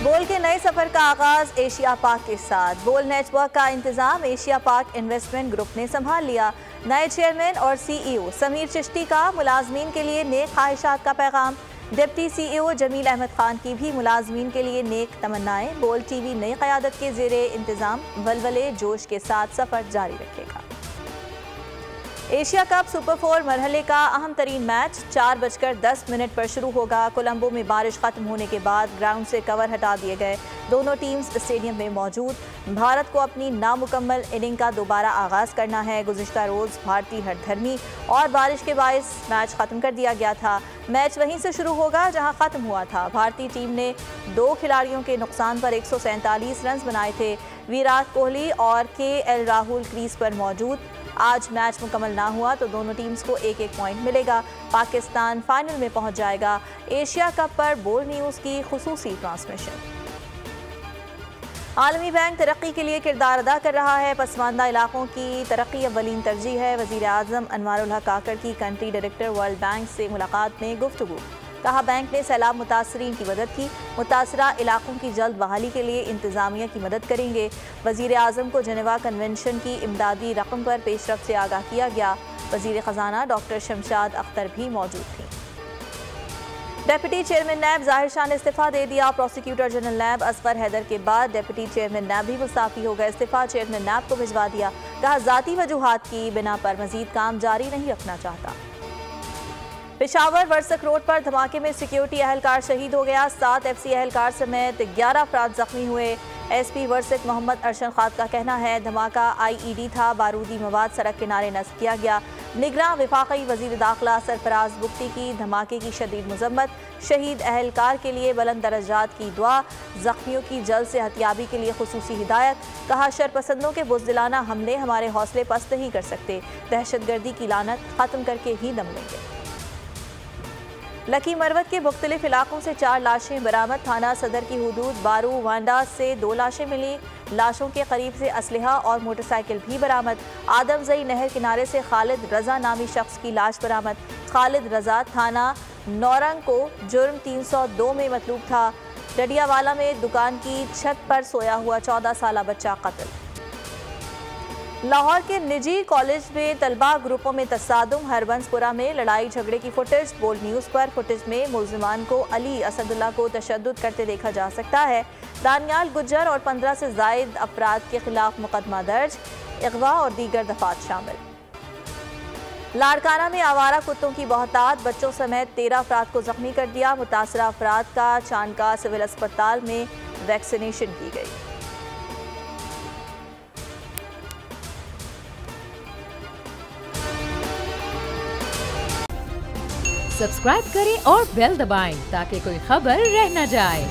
बोल के नए सफर का आगाज एशिया पाक के साथ। बोल नेटवर्क का इंतजाम एशिया पाक इन्वेस्टमेंट ग्रुप ने संभाल लिया। नए चेयरमैन और सीईओ समीर चिश्ती का मुलाजमीन के लिए नेक ख्वाहिशात का पैगाम। डिप्टी सीईओ जमील अहमद खान की भी मुलाजमीन के लिए नेक तमन्नाएं। बोल टीवी नई क़यादत के ज़ेरे इंतजाम वलवले जोश के साथ सफर जारी रखेगा। एशिया कप सुपर 4 मरहले का अहम तरीन मैच 4:10 पर शुरू होगा। कोलंबो में बारिश खत्म होने के बाद ग्राउंड से कवर हटा दिए गए। दोनों टीम्स स्टेडियम में मौजूद। भारत को अपनी नामुकम्मल इनिंग का दोबारा आगाज़ करना है। गुज़िश्ता रोज़ भारतीय हठधर्मी और बारिश के बायस मैच ख़त्म कर दिया गया था। मैच वहीं से शुरू होगा जहां ख़त्म हुआ था। भारतीय टीम ने 2 खिलाड़ियों के नुकसान पर 147 रन बनाए थे। विराट कोहली और केएल राहुल क्रीज पर मौजूद। आज मैच मुकम्मल ना हुआ तो दोनों टीम्स को 1-1 पॉइंट मिलेगा। पाकिस्तान फाइनल में पहुंच जाएगा। एशिया कप पर बोल न्यूज़ की खुसूसी ट्रांसमिशन। आलमी बैंक तरक्की के लिए किरदार अदा कर रहा है। पसमानदा इलाकों की तरक्की अव्वलीन तरजीह है। वज़ीर आज़म अनवारुल हक काकड़ की कंट्री डायरेक्टर वर्ल्ड बैंक से मुलाकात में गुफ्तगू। कहा बैंक ने सैलाब मुतासरीन की मदद की। मुतासरा इलाकों की जल्द बहाली के लिए इंतज़ामिया की मदद करेंगे। वज़ीर आज़म को जेनेवा कन्वेंशन की इमदादी रकम पर पेशरफ से आगाह किया गया। वज़ीर ख़जाना डॉक्टर शमशाद अख्तर भी मौजूद थी। डेप्यूटी चेयरमैन नैब ज़ाहिर शाह ने इस्तीफ़ा दे दिया। प्रोसिक्यूटर जनरल नैब असगर हैदर के बाद डेप्यूटी चेयरमैन नैब भी मुस्ताफ़ी हो गए। इस्तीफ़ा चेयरमैन नैब को भिजवा दिया। कहा ज़ाती वजूहात की बिना पर मज़ीद काम जारी नहीं रखना चाहता। पेशावर वर्सक रोड पर धमाके में सिक्योरिटी अहलकार शहीद हो गया। 7 एफसी अहलकार समेत 11 अफराद जख्मी हुए। एसपी वर्सक मोहम्मद अरशन खान का कहना है धमाका आईईडी था। बारूदी मवाद सड़क किनारे नस्ब किया गया। निगरान वफाकी वजीर दाखिला सरफराज बुख्ती की धमाके की शदीद मजम्मत। शहीद अहलकार के लिए बुलंद दर्जात की दुआ। जख्मियों की जल्द से हथियाबी के लिए खुसूसी हिदायत। कहा शरपसंदों के बुज़दिलाना हमले हमारे हौसले पस्त नहीं कर सकते। दहशतगर्दी की लानत ख़त्म करके ही दम लेंगे। लकी मरवत के मुख्तलिफ इलाकों से 4 लाशें बरामद। थाना सदर की हुदूद बारू वांडा से 2 लाशें मिली। लाशों के करीब से असलहा और मोटरसाइकिल भी बरामद। आदमजई नहर किनारे से खालिद रजा नामी शख्स की लाश बरामद। खालिद रजा थाना नौरंग को जुर्म 302 में मतलूब था। डडियावाला में दुकान की छत पर सोया हुआ 14 साला बच्चा कत्ल। लाहौर के निजी कॉलेज में तलबा ग्रुपों में तसादुम। हरबंसपुरा में लड़ाई झगड़े की फुटेज। बोल्ड न्यूज़ पर फुटेज में मुल्जिमान को अली असदुल्ला को तशद्दुद करते देखा जा सकता है। दानियाल गुज्जर और 15 से ज़ायद अफराद के खिलाफ मुकदमा दर्ज। अगवा और दीगर दफात शामिल। लाड़काना में आवारा कुत्तों की बहुतात। बच्चों समेत 13 अफराद को जख्मी कर दिया। मुतासरा अफराद का चानका सिविल अस्पताल में वैक्सीनेशन की गई। सब्सक्राइब करें और बेल दबाएं ताकि कोई खबर रह न जाए।